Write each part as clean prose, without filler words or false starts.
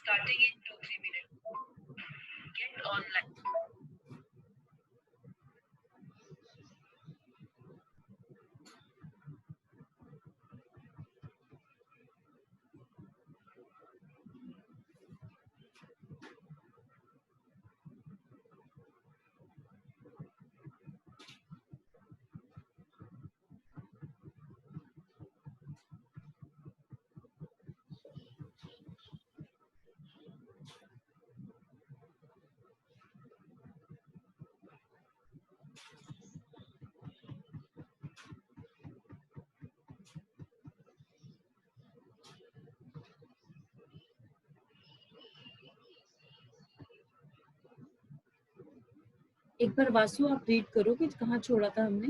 starting in 2-3 minutes. Get online. एक बार वासु आप read करो कि कहाँ छोड़ा था हमने.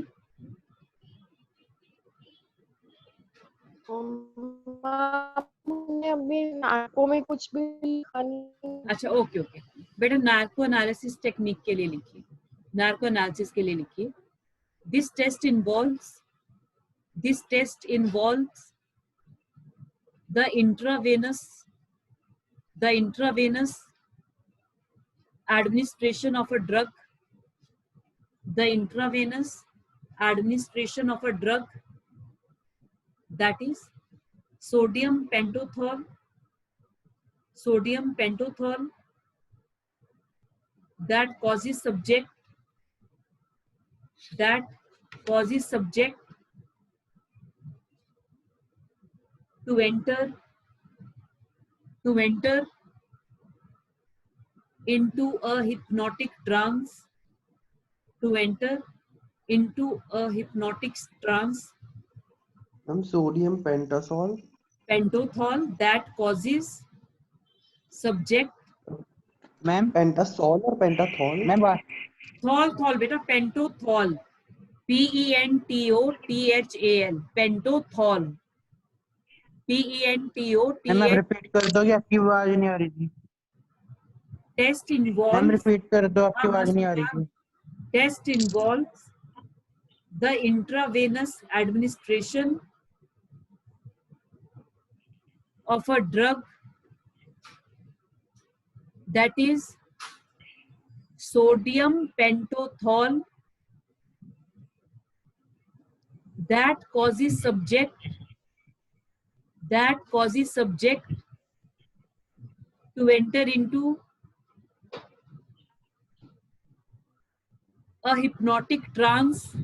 हमने अभी नार्को में कुछ भी लिखा नहीं. अच्छा ओके ओके बेटा नार्को एनालिसिस टेक्निक के लिए लिखिए. नार्को एनालिसिस के लिए लिखिए. This test involves the intravenous administration of a drug. The intravenous administration of a drug, that is sodium pentothal, that causes subject to enter into a hypnotic trance, Sodium pentothal that causes subject. Ma'am pentasol or pentothal? Ma'am Thol बेटा pentothal, pentothal, pentothal, ma'am आप repeat कर दो, आपकी आवाज नहीं आ रही थी. टेस्ट मैम इन्वॉल्व रिपीट कर दो, आपकी आवाज नहीं आ रही थी. Test involves the intravenous administration of a drug, that is sodium pentothal, that causes subject to enter into a hypnotic trance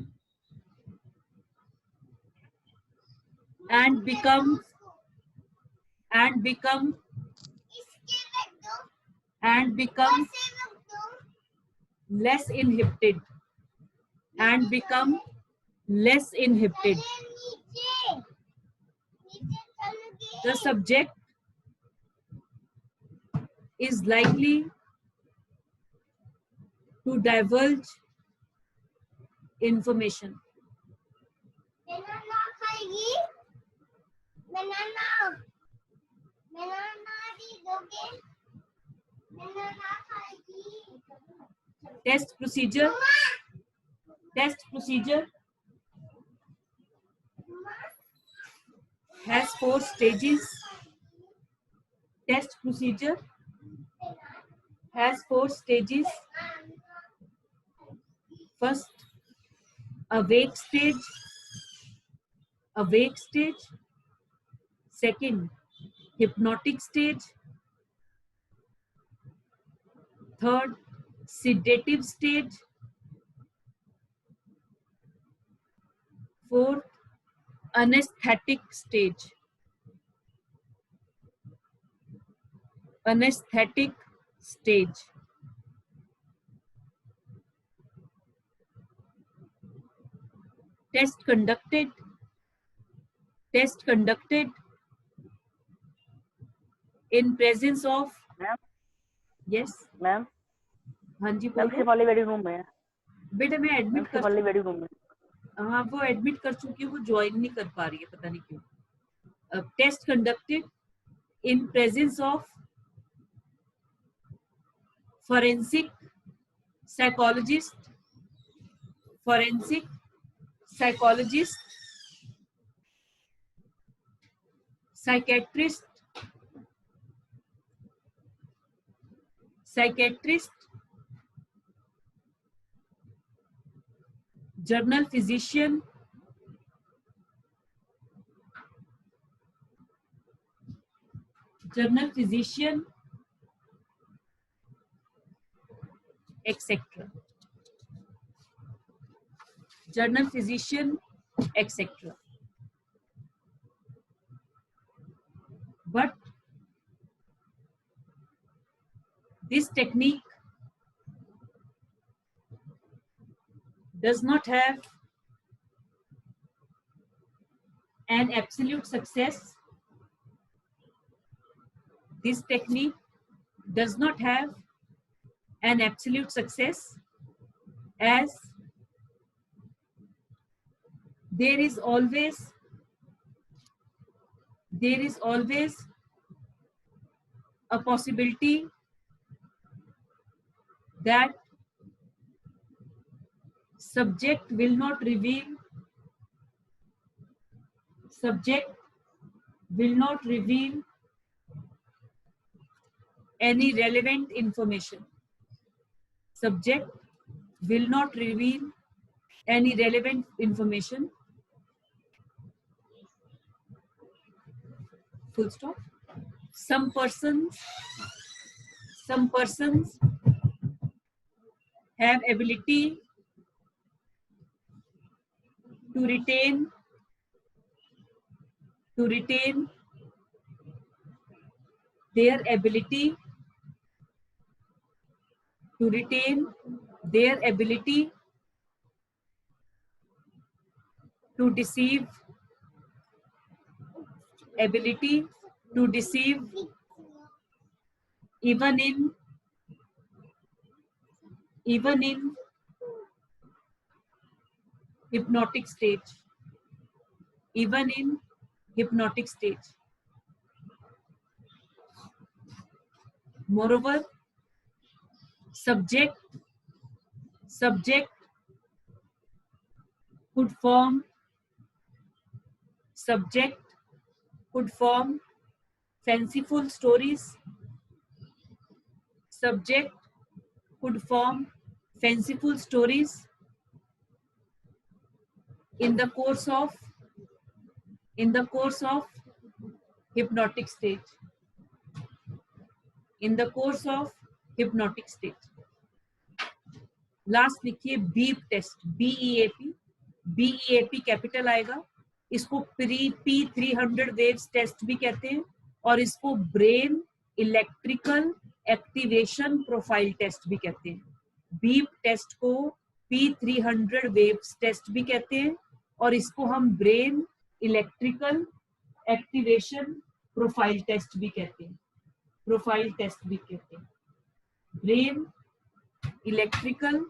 and become less inhibited The subject is likely to divulge information. Test procedure has 4 stages. Test procedure has 4 stages. First, awake stage. Second, hypnotic stage. Third, sedative stage. Fourth, anesthetic stage. Test conducted in presence of. Ma'am Yes. Ma'am हाँ जी ma'am बोलो सिर्फ वाली waiting room में है. बेटा मैं ma'am admit सिर्फ कर वाली वेटिंग रूम में. हाँ वो एडमिट कर चुकी है, वो ज्वाइन नहीं कर पा रही है, पता नहीं क्यों. Test conducted in presence of forensic psychologist, psychiatrist, psychiatrist, journal physician, etc. Journal physician, etc. But this technique does not have an absolute success. This technique does not have an absolute success, as there is always a possibility that subject will not reveal any relevant information. Subject will not reveal any relevant information. Full stop. Some persons have ability to retain their ability to deceive even in hypnotic state. Moreover, subject could form fanciful stories. Subject could form fanciful stories in the course of hypnotic state. Last लिखिए beep test, BEAP capital आएगा. इसको P300 waves test भी कहते हैं और इसको brain electrical activation profile test भी कहते हैं. बीप टेस्ट को P300 वेव्स टेस्ट भी कहते हैं और इसको हम brain electrical activation profile test भी कहते हैं. Brain electrical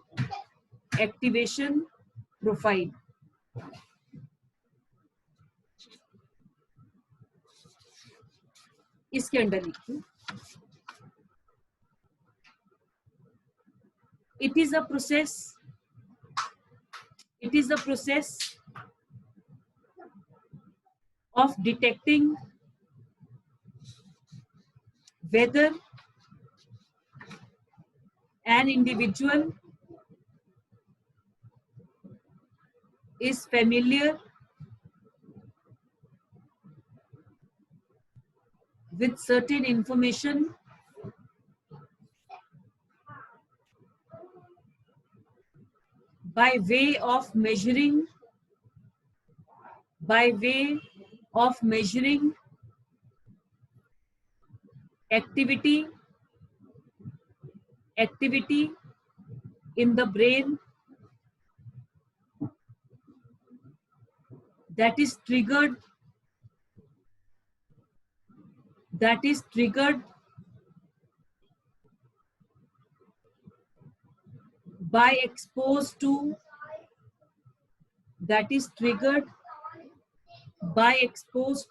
activation profile. इसके अंडर लिखिए. It is a process of detecting whether an individual is familiar with certain information by way of measuring activity in the brain that is triggered by exposed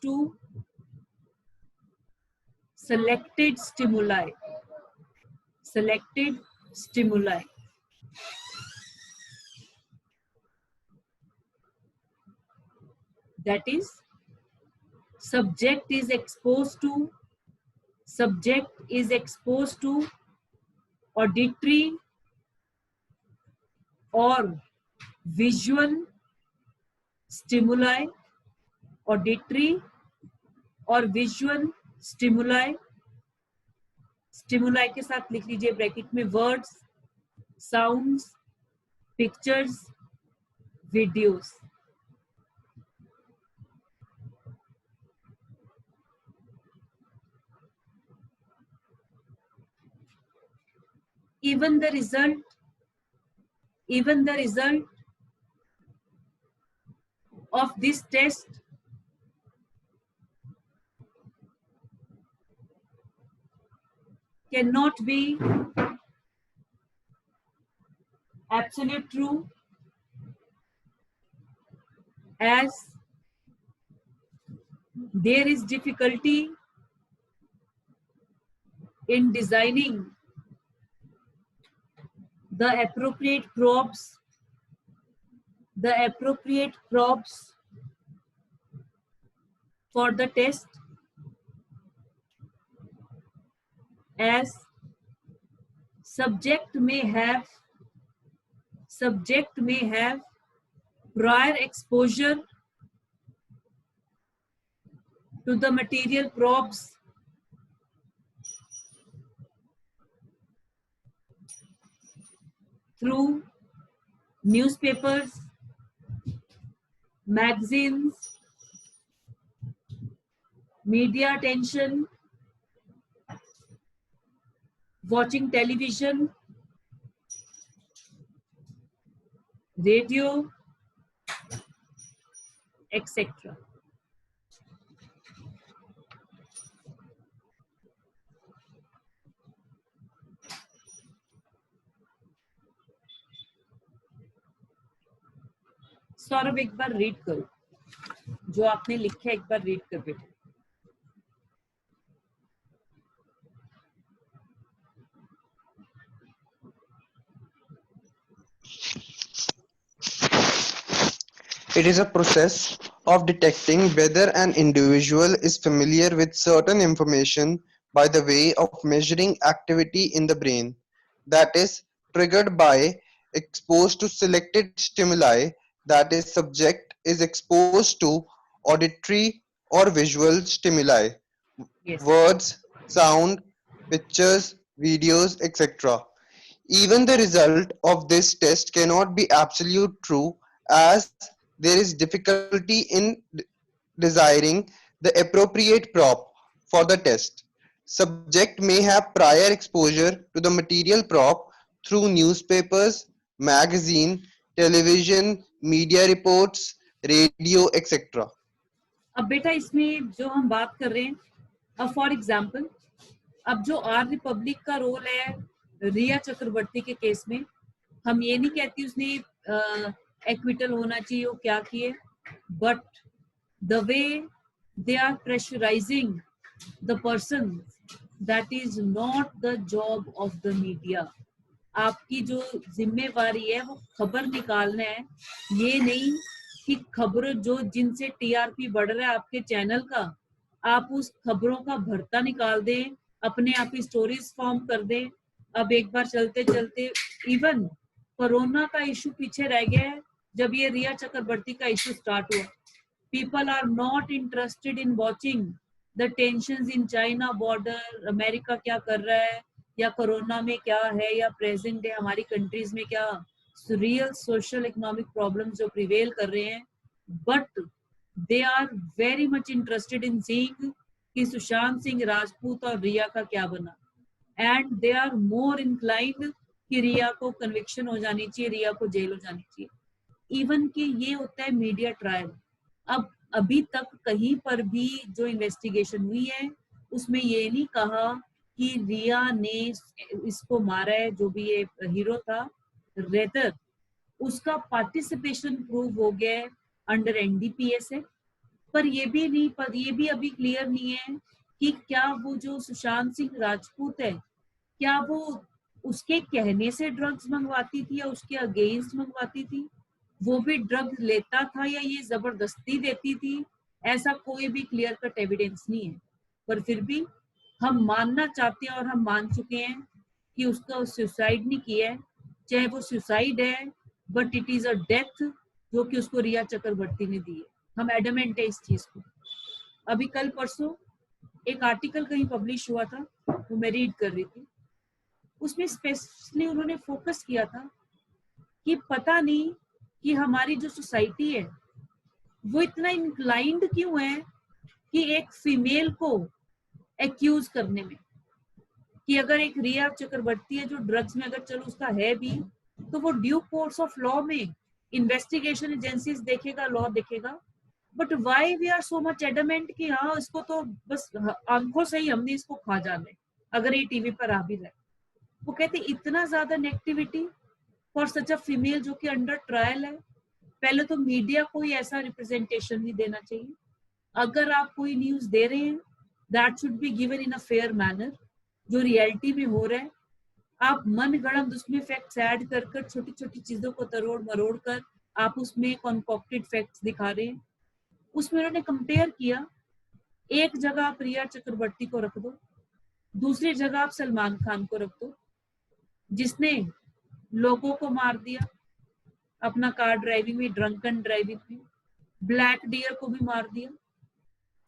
to selected stimuli. That is, subject is exposed to auditory और visual stimuli, auditory और visual stimuli, stimuli के साथ लिख लीजिए bracket में words, sounds, pictures, videos. Even the result of this test cannot be absolute true, as there is difficulty in designing the appropriate probes for the test, as subject may have prior exposure to the material probes through newspapers, magazines, media attention, watching television, radio, etc. Saurabh एक बार read करो, जो आपने लिखा है एक बार read कर बेटा। It is a process of detecting whether an individual is familiar with certain information by the way of measuring activity in the brain that is triggered by exposed to selected stimuli, that is subject is exposed to auditory or visual stimuli, Yes. words, sound, pictures, videos, etc. Even the result of this test cannot be absolute true, as there is difficulty in desiring the appropriate prop for the test. Subject may have prior exposure to the material prop through newspapers, magazine, television, media reports, radio, etc. अब बेटा इसमें जो हम बात कर रहे हैं, अब फॉर एग्जाम्पल, अब जो आर रिपब्लिक का रोल है रिया चक्रवर्ती के केस में, हम ये नहीं कहती उसने एक्विटल होना चाहिए वो क्या किए, but the way they are pressurising the person, that is not the job of the media. आपकी जो जिम्मेवारी है वो खबर निकालना है, ये नहीं कि खबर जो जिनसे टीआरपी बढ़ रहा है आपके चैनल का, आप उस खबरों का भरता निकाल दें, अपने आप ही स्टोरीज फॉर्म कर दें। अब एक बार चलते चलते इवन कोरोना का इशू पीछे रह गया है, जब ये रिया चक्रवर्ती का इशू स्टार्ट हुआ, people are not interested in watching the tensions in China border, America क्या कर रहा है, या कोरोना में क्या है, या प्रेजेंट डे हमारी कंट्रीज में क्या रियल सोशल इकोनॉमिक प्रॉब्लम्स जो प्रिवेल कर रहे हैं, but they are very much interested in seeing कि सुशांत सिंह राजपूत और रिया का क्या बना, and they are more inclined कि रिया को कन्विक्शन हो जानी चाहिए, रिया को जेल हो जानी चाहिए। इवन कि ये होता है मीडिया ट्रायल। अब अभी तक कहीं पर भी जो इन्वेस्टिगेशन हुई है उसमें ये नहीं कहा कि रिया ने इसको मारा है, जो भी ये हीरो था, रेदर उसका पार्टिसिपेशन प्रूव हो गया है अंडर एनडीपीएस है। पर ये भी अभी क्लियर नहीं है कि क्या वो जो सुशांत सिंह राजपूत है, क्या वो उसके कहने से ड्रग्स मंगवाती थी या उसके अगेंस्ट मंगवाती थी, वो भी ड्रग्स लेता था या ये जबरदस्ती देती थी, ऐसा कोई भी क्लियर कट एविडेंस नहीं है। पर फिर भी हम मानना चाहते हैं और हम मान चुके हैं कि उसका सुसाइड नहीं किया है, चाहे वो सुसाइड है but it is a death जो कि उसको रिया चक्रवर्ती ने दी है। हम एडमेंट है इस चीज को। अभी कल परसों एक आर्टिकल कहीं पब्लिश हुआ था, वो मैं रीड कर रही थी, उसमें स्पेशली उन्होंने फोकस किया था कि पता नहीं कि हमारी जो सोसाइटी है वो इतना इंक्लाइंड क्यों है कि एक फीमेल को एक्यूज करने में, कि अगर एक रिया चक्रवर्ती है जो ड्रग्स में अगर चलो उसका है भी, तो वो ड्यू कोर्स ऑफ लॉ में इन्वेस्टिगेशन एजेंसीज देखेगा, लॉ देखेगा, but why we are so much adamant कि हाँ इसको तो बस आंखों से ही हमने इसको खा जाना है अगर ये टीवी पर आ भी रहा है। वो कहते इतना ज्यादा negativity for such a female जो कि अंडर ट्रायल है। पहले तो मीडिया को ही ऐसा रिप्रेजेंटेशन नहीं देना चाहिए। अगर आप कोई न्यूज दे रहे हैं that should be given in a fair manner, जो रियलिटी में हो रहा है। आप मन गढ़ंत उसमें फैक्ट्स ऐड कर कर छोटी छोटी चीजों को तरोड़ मरोड़ कर आप उसमें कॉन्कॉक्टेड फैक्ट्स दिखा रहे हैं। उसमें उन्होंने कंपेयर किया, एक जगह आप रिया चक्रवर्ती को रख दो, दूसरी जगह आप सलमान खान को रख दो जिसने लोगों को मार दिया अपना कार ड्राइविंग में, ड्रंकन ड्राइविंग में, ब्लैक डियर को भी मार दिया।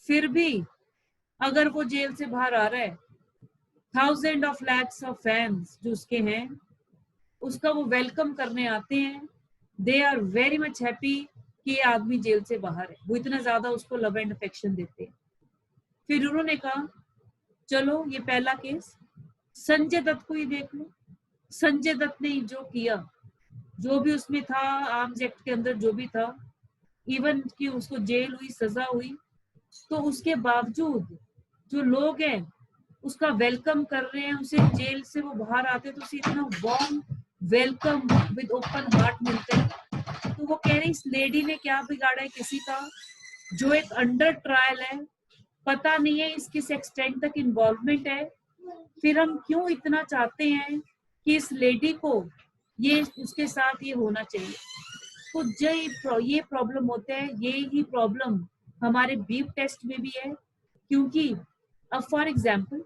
फिर भी अगर वो जेल से बाहर आ रहा है, thousand of lakhs of fans जो उसके हैं उसका वो वेलकम करने आते हैं। They are very much happy कि ये आदमी जेल से बाहर है, वो इतना ज्यादा उसको लव एंड अफेक्शन देते हैं। फिर उन्होंने कहा चलो ये पहला केस, संजय दत्त को ही देख लो। संजय दत्त ने जो किया, जो भी उसमें था आर्म्स एक्ट के अंदर जो भी था, इवन कि उसको जेल हुई, सजा हुई, तो उसके बावजूद जो लोग हैं उसका वेलकम कर रहे हैं। उसे जेल से वो बाहर आते तो उसे इतना warm welcome with open heart मिलता है। तो वो कह रहे इस लेडी ने क्या बिगाड़ा है किसी का, जो एक अंडर ट्रायल है, पता नहीं है इस किस एक्सटेंट तक इन्वॉल्वमेंट है, फिर हम क्यों इतना चाहते हैं कि इस लेडी को ये उसके साथ ये होना चाहिए। तो जो ये प्रॉब्लम होता है, ये ही प्रॉब्लम हमारे बीप टेस्ट में भी है। क्योंकि अब फॉर एग्जाम्पल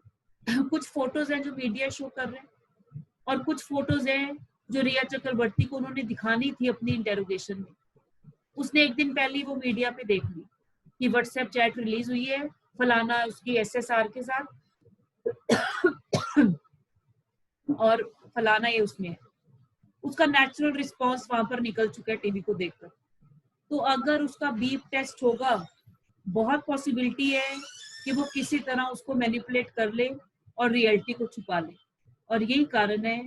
कुछ फोटोज हैं जो मीडिया शो कर रहे हैं और कुछ फोटोज हैं जो रिया चक्रवर्ती को उन्होंने दिखानी थी अपनी इंटेरोगेशन में। उसने एक दिन पहले वो मीडिया पे देख ली कि व्हाट्सएप चैट रिलीज हुई है फलाना उसकी एसएसआर के साथ और फलाना ये उसमें है। उसका नेचुरल रिस्पॉन्स वहां पर निकल चुका है टीवी को देखकर। तो अगर उसका बीप टेस्ट होगा, बहुत पॉसिबिलिटी है कि वो किसी तरह उसको मैनिपुलेट कर ले और रियलिटी को छुपा ले। और यही कारण है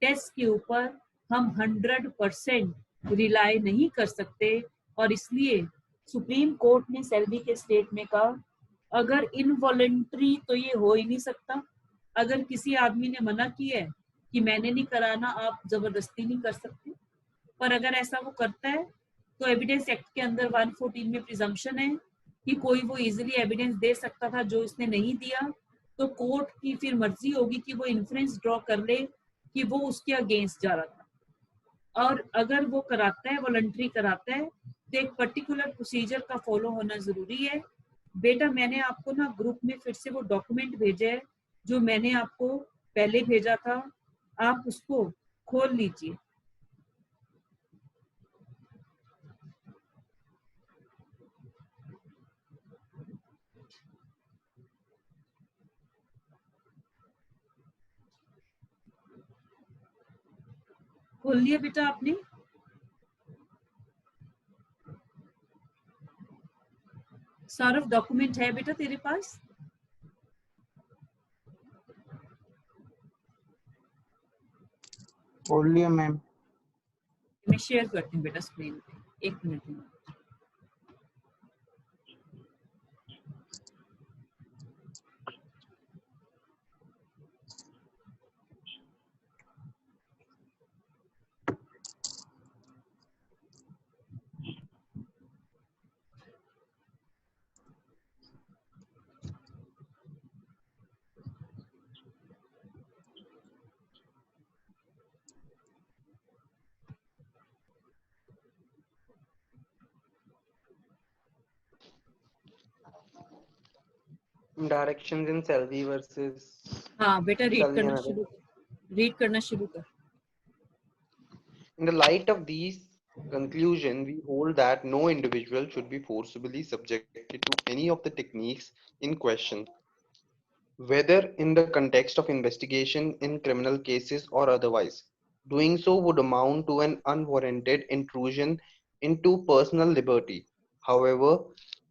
टेस्ट के ऊपर हम 100% रिलाई नहीं कर सकते। और इसलिए सुप्रीम कोर्ट ने सेल्वी के स्टेट में कहा अगर इनवॉलेंट्री तो ये हो ही नहीं सकता। अगर किसी आदमी ने मना किया है कि मैंने नहीं कराना, आप जबरदस्ती नहीं कर सकते। पर अगर ऐसा वो करता है तो एविडेंस एक्ट के अंदर 114 में प्रिजम्पशन है कि कोई वो इजीली एविडेंस दे सकता था जो इसने नहीं दिया, तो कोर्ट की फिर मर्जी होगी कि वो इन्फ्रेंस ड्रॉ कर ले कि वो उसके अगेंस्ट जा रहा था। और अगर वो कराता है, वॉलंटरी कराता है, तो एक पर्टिकुलर प्रोसीजर का फॉलो होना जरूरी है। बेटा मैंने आपको ना ग्रुप में फिर से वो डॉक्यूमेंट भेजा है जो मैंने आपको पहले भेजा था, आप उसको खोल लीजिए। खोल लिया बेटा आपने? सौरभ डॉक्यूमेंट है बेटा तेरे पास? बोल लिया मैम। मैं शेयर करती हूँ बेटा स्क्रीन पे, एक मिनट में। Directions in Selvi versus हाँ बेटा रीड Selvi करना and others. शुरू रीड करना शुरू कर. In the light of these conclusions, we hold that no individual should be forcibly subjected to any of the techniques in question, whether in the context of investigation in criminal cases or otherwise. Doing so would amount to an unwarranted intrusion into personal liberty. However,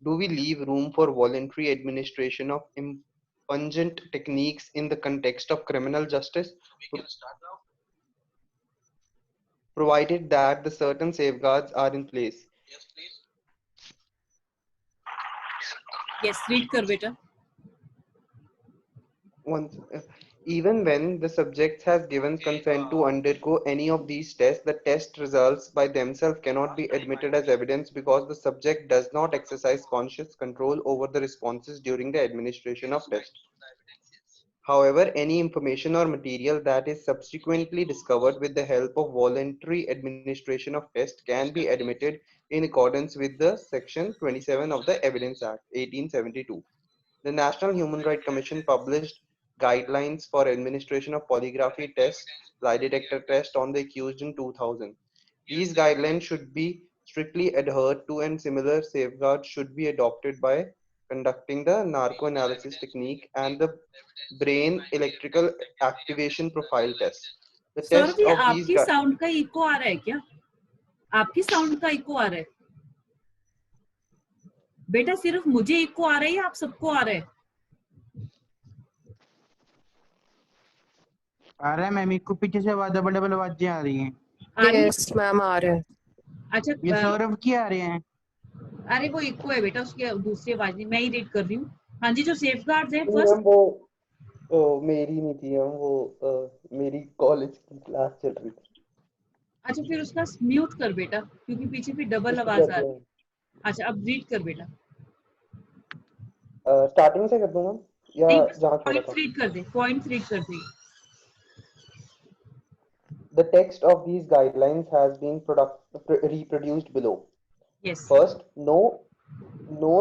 do we leave room for voluntary administration of impungent techniques in the context of criminal justice, provided that the certain safeguards are in place? Yes, read कर बेटा. Once, even when the subject has given consent to undergo any of these tests, the test results by themselves cannot be admitted as evidence because the subject does not exercise conscious control over the responses during the administration of test. However, any information or material that is subsequently discovered with the help of voluntary administration of test can be admitted in accordance with the Section 27 of the Evidence Act 1872. The National Human Rights Commission published guidelines for administration of polygraphy tests, lie detector test on the accused in 2000. These guidelines should be strictly adhered to and similar safeguards should be adopted by conducting the narco-analysis technique and the brain electrical activation profile test. The Saurabh test ये of these आपकी sound का eco आ रहा है क्या? आपकी sound का eco आ रहा है बेटा? सिर्फ मुझे इको आ रहा है या आप सबको आ रहा है? आ रहा है मैम, इनको पीछे से आवाज डबल डबल आवाजें आ रही हैं. आ रही है? यस मैम आ रहे हैं. अच्छा ये सौरभ की आ रही हैं. अरे वो इको है बेटा, उसकी दूसरी आवाज नहीं, मैं ही रीड कर रही हूँ. हाँ जी, जो सेफगार्ड्स है मैम फर्स्ट. वो मेरी नहीं थी मैम, वो मेरी कॉलेज की क्लास चल रही थी. अच्छा फिर उसका म्यूट कर बेटा, क्योंकि पीछे फिर डबल उसको आवाज कर आ रही दूं? है. अच्छा अब रीड कर बेटा. स्टार्टिंग से कर दूं मैम या नहीं, जहाँ छोड़ा पॉइंट्स था? रीड कर दे, पॉइंट्स रीड कर दे. The text of these guidelines has been reproduced below. Yes. First, no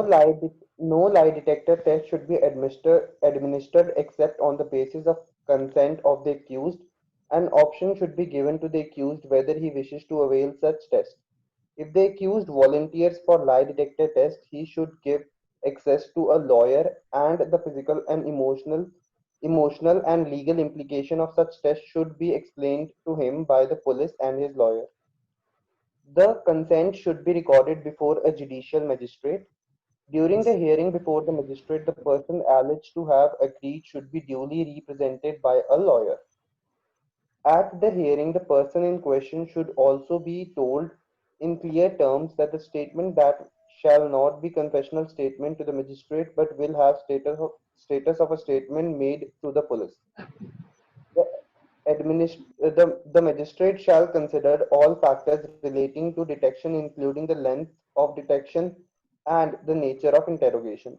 lie detector test should be administered except on the basis of consent of the accused. An option should be given to the accused whether he wishes to avail such test. If the accused volunteers for lie detector test, he should give access to a lawyer, and the physical and emotional and legal implication of such test should be explained to him by the police and his lawyer. The consent should be recorded before a judicial magistrate. During the hearing before the magistrate, the person alleged to have agreed should be duly represented by a lawyer. At the hearing, the person in question should also be told in clear terms that the statement that shall not be confessional statement to the magistrate but will have status of a statement made to the police. The magistrate shall consider all factors relating to detection, including the length of detection and the nature of interrogation.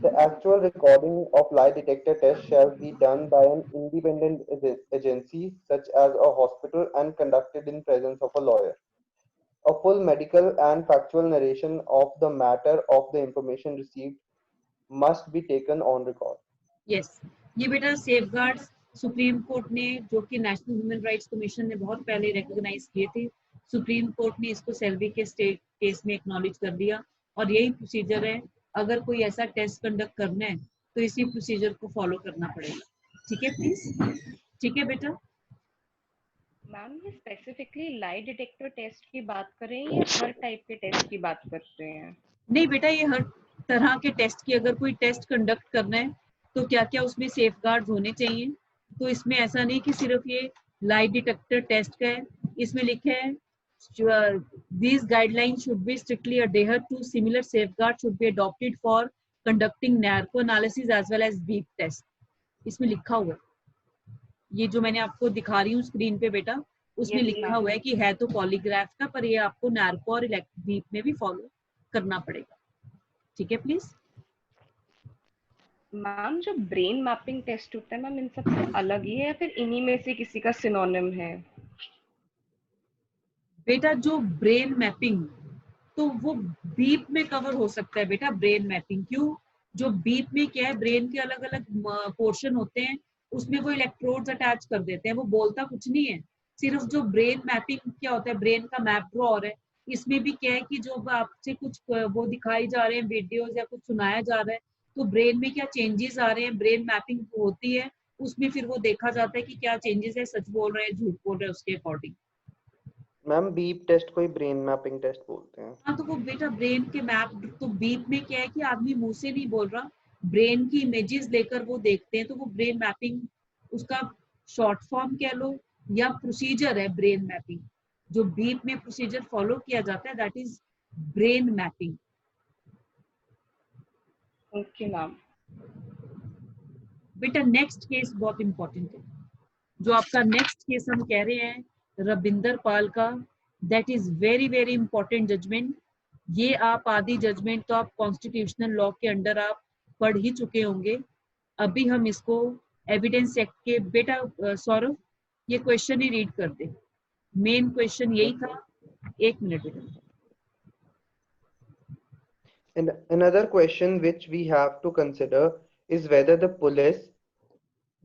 The actual recording of lie detector test shall be done by an independent agency such as a hospital and conducted in presence of a lawyer. A full medical and factual narration of the matter of the information received must be taken on record. Yes, ये बेटा safeguards supreme court ने, जो कि national human rights commission ने बहुत पहले recognise किए थे, सुप्रीम कोर्ट ने इसको सेल्वी के स्टेट केस में एक्नॉलेज कर दिया. और यही प्रोसीजर है, अगर कोई ऐसा टेस्ट कंडक्ट करना है तो इसी प्रोसीजर को फॉलो करना पड़ेगा. ठीक है प्लीज? ठीक है बेटा? मैम ये स्पेसिफिकली लाई डिटेक्टर टेस्ट की बात करें या हर टाइप के टेस्ट की बात करते हैं? नहीं बेटा, ये हर तरह के टेस्ट की, अगर कोई टेस्ट कंडक्ट करना है तो क्या क्या उसमें सेफगार्ड्स होने चाहिए. तो इसमें ऐसा नहीं कि सिर्फ ये लाई डिटेक्टर टेस्ट का है. इसमें लिखा है these guidelines should be strictly adhered to. Similar safeguards should be adopted for conducting narco analysis as well as beep test. इसमें लिखा हुआ है, ये जो मैंने आपको दिखा रही हूँ स्क्रीन पे बेटा, उसमें Yes, लिखा ma'am. हुआ है कि है तो पॉलीग्राफ का, पर ये आपको नार्को और बीप में भी फॉलो करना पड़ेगा. ठीक है प्लीज? मैम जो ब्रेन मैपिंग टेस्ट होता है मैम, इन सब से अलग ही है या फिर इन्हीं में से किसी का सिनोनिम है? बेटा जो ब्रेन मैपिंग, तो वो बीप में कवर हो सकता है बेटा. ब्रेन मैपिंग क्यों? जो बीप में क्या है, ब्रेन के अलग अलग पोर्शन होते हैं उसमें वो इलेक्ट्रोड्स अटैच कर देते हैं, वो बोलता कुछ नहीं है, सिर्फ जो ब्रेन मैपिंग क्या होता है, ब्रेन का मैप ड्रॉ हो रहा है। इसमें भी क्या है कि जो आपसे कुछ वो दिखाई जा रहे हैं वीडियोस या कुछ सुनाया जा रहा है, तो ब्रेन में क्या चेंजेस आ रहे हैं, ब्रेन मैपिंग होती है, उसमें फिर वो देखा जाता है कि क्या चेंजेस है, सच बोल रहे हैं झूठ बोल रहे हैं, उसके अकॉर्डिंग। मैम बीप टेस्ट को ही ब्रेन मैपिंग टेस्ट बोलते हैं। हाँ, तो वो बेटा ब्रेन के मैप, तो बीप में क्या है कि आदमी मुंह से नहीं बोल रहा, ब्रेन की इमेजेस लेकर वो देखते हैं, तो वो ब्रेन मैपिंग, उसका शॉर्ट फॉर्म कह लो या प्रोसीजर है ब्रेन मैपिंग। जो बीप में प्रोसीजर फॉलो किया जाता है that is brain mapping. Okay ma'am. बेटा नेक्स्ट केस बहुत इंपॉर्टेंट है, जो आपका नेक्स्ट केस हम कह रहे हैं रविंदर पाल का, that is very very important judgement. ये आप आदि जजमेंट तो आप कॉन्स्टिट्यूशनल लॉ के अंडर आप पढ़ ही चुके होंगे। अभी हम इसको एविडेंस एक्ट के, बेटा सौरभ ये क्वेश्चन ही रीड कर दे, मेन क्वेश्चन यही था। एक मिनट बेटा। And another question which we have to consider is whether the police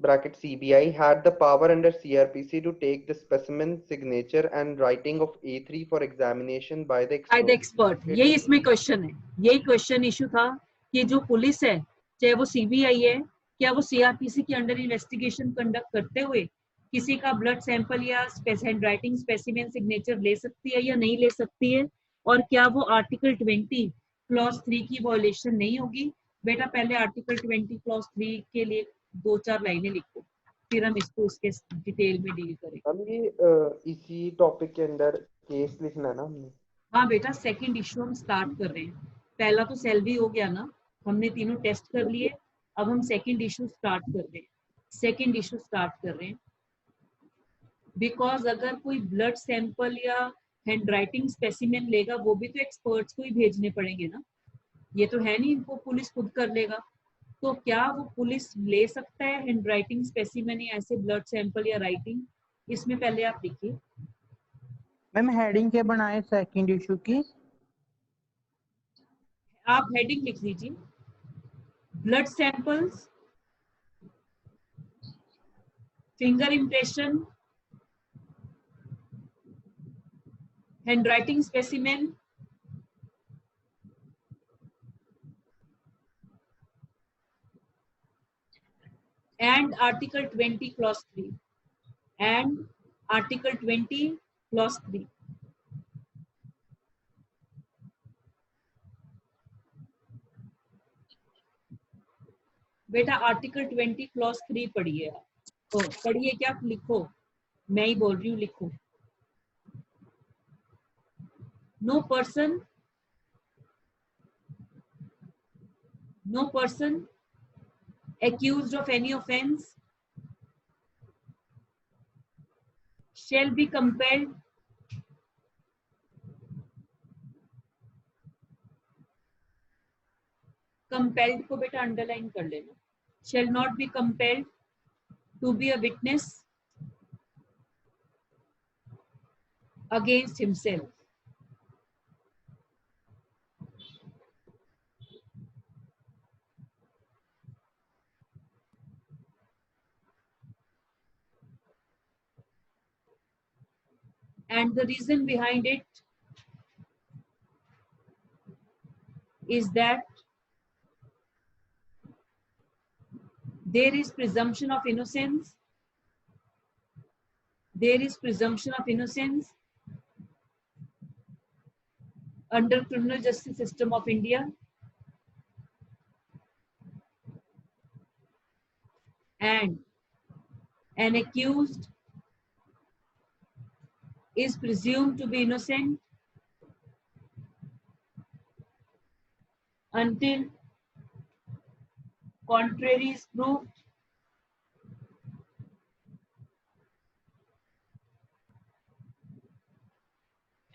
bracket CBI had the power under CRPC to take the specimen signature and writing of A3 for examination by the by the expert. Expert, यही इसमें question है, यही question issue था कि जो police है, चाहे वो सीबीआई है, क्या वो सीआरपीसी के अंडर इन्वेस्टिगेशन कंडक्ट करते हुए किसी का ब्लड सैंपल या हैंडराइटिंग स्पेसिमेन सिग्नेचर ले सकती है या नहीं ले सकती है, और क्या वो आर्टिकल 20 क्लॉज 3 की वॉयलेशन नहीं होगी। बेटा पहले आर्टिकल 20 क्लॉज 3 के लिए 2-4 लाइनें लिखो, फिर हम इसको इसके डिटेल में डील करेंगे। हम ये इसी टॉपिक के अंदर केस लिखना है ना हमने। हाँ बेटा, सेकंड इशू हम स्टार्ट कर रहे हैं, पहला तो सेल्वी हो गया ना, हमने तीनों टेस्ट कर लिए, अब हम सेकंड इशू स्टार्ट कर रहे हैं। सेकंड इशू स्टार्ट कर रहे हैं बिकॉज अगर कोई ब्लड सैंपल या हैंडराइटिंग स्पेसिमेन लेगा, वो भी तो एक्सपर्ट्स को ही भेजने पड़ेंगे ना, ये तो है नहीं इनको पुलिस खुद कर लेगा। तो क्या वो पुलिस ले सकता है हैंडराइटिंग स्पेसिमेन या ऐसे ब्लड सैंपल या राइटिंग, इसमें पहले आप लिखिए। मैम हेडिंग क्या बनाए सेकंड इशू की? आप हेडिंग लिख लीजिए, blood samples, finger impression, handwriting specimen, and article 20 clause 3, and article 20 clause 3। बेटा आर्टिकल 20 क्लॉज 3 पढ़िए आप, तो पढ़िए क्या, लिखो, मैं ही बोल रही हूँ, लिखो। No person accused of any offense shall be compelled compelled को बेटा अंडरलाइन कर लेना, shall not be compelled to be a witness against himself। And the reason behind it is that there is presumption of innocence, there is presumption of innocence under criminal justice system of India, and an accused is presumed to be innocent until contrary is proved,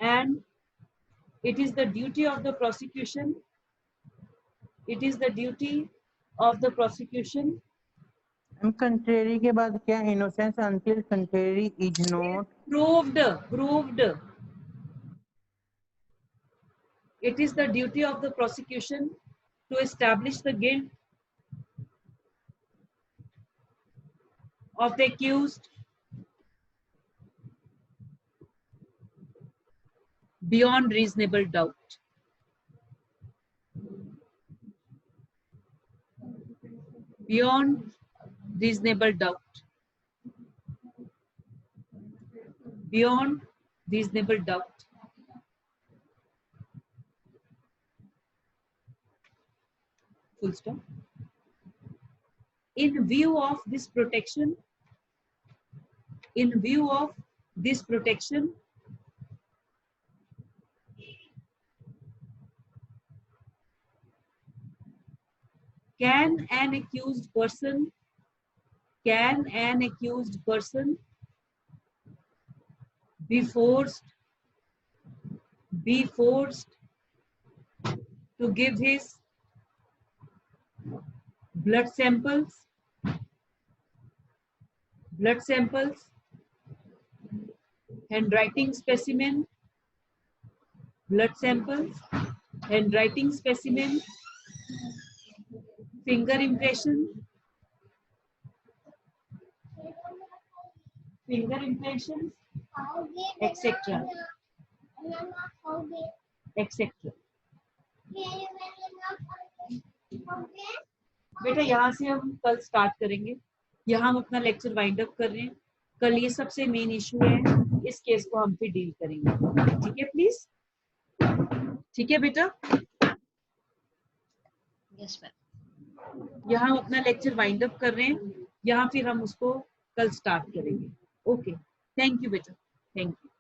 and it is the duty of the prosecution, it is the duty of the prosecution ma'am contrary के बाद क्या? Innocence until contrary is not proved, it is the duty of the prosecution to establish the guilt of the accused beyond reasonable doubt. Beyond reasonable doubt. Beyond reasonable doubt. Full stop. In view of this protection, can an accused person be forced to give his blood samples, handwriting specimen, finger impressions, etc. बेटा यहाँ से हम कल start करेंगे. यहाँ हम अपना lecture wind up कर रहे हैं. कल ये सबसे मेन इशू है, इस केस को हम फिर डील करेंगे. ठीक है प्लीज? ठीक है बेटा? Yes ma'am. यहाँ हम अपना लेक्चर वाइंड अप कर रहे हैं. यहाँ फिर हम उसको कल स्टार्ट करेंगे. ओके, थैंक यू बेटा, थैंक यू.